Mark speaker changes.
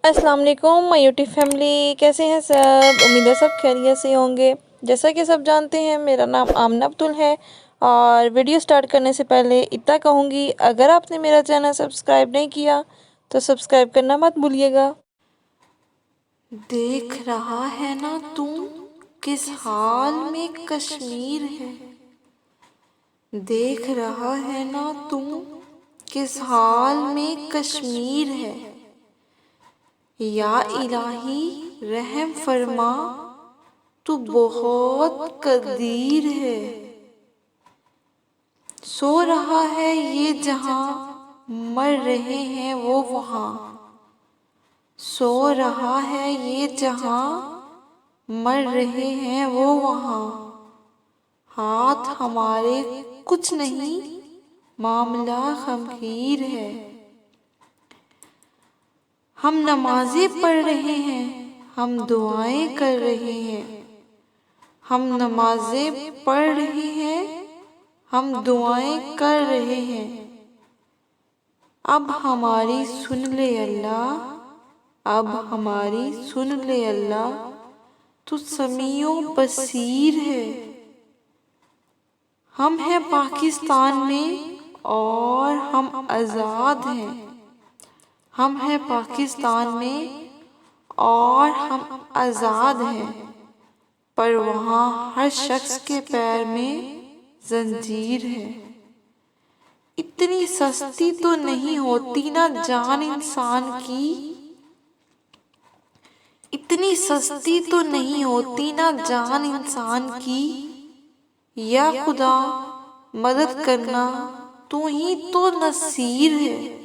Speaker 1: السلام علیکم میوٹی فیملی، کیسے ہیں سب؟ امید ہے سب خیریت سے ہوں گے۔ جیسا کہ سب جانتے ہیں، میرا نام آمنہ بتول ہے اور ویڈیو سٹارٹ کرنے سے پہلے اتنا کہوں گی، اگر آپ نے میرا چینل سبسکرائب نہیں کیا تو سبسکرائب کرنا مت بھولیے گا۔ دیکھ رہا ہے نا تو کس حال میں کشمیر ہے، دیکھ رہا ہے نا تو کس حال میں کشمیر ہے، یا الہی رحم فرما تو بہت قدیر ہے۔ سو رہا ہے یہ جہاں، مر رہے ہیں وہ وہاں، سو رہا ہے یہ جہاں، مر رہے ہیں وہ وہاں، ہاتھ ہمارے کچھ نہیں، معاملہ غمگیر ہے۔ ہم نمازیں پڑھ رہے ہیں، ہم دعائیں کر رہے ہیں، ہم نمازیں پڑھ رہے ہیں، ہم دعائیں کر رہے ہیں۔ اب ہماری سن لے اللہ، اب ہماری سن لے اللہ، تو سمیع و بصیر ہے۔ ہم ہیں پاکستان میں اور ہم آزاد ہیں، ہم ہیں پاکستان میں اور ہم آزاد ہیں، پر وہاں ہر شخص کے پیر میں زنجیر ہے۔ اتنی سستی تو نہیں ہوتی نا جان انسان کی، اتنی سستی تو نہیں ہوتی نا جان انسان کی، یا خدا مدد کرنا تو ہی تو نصیر ہے۔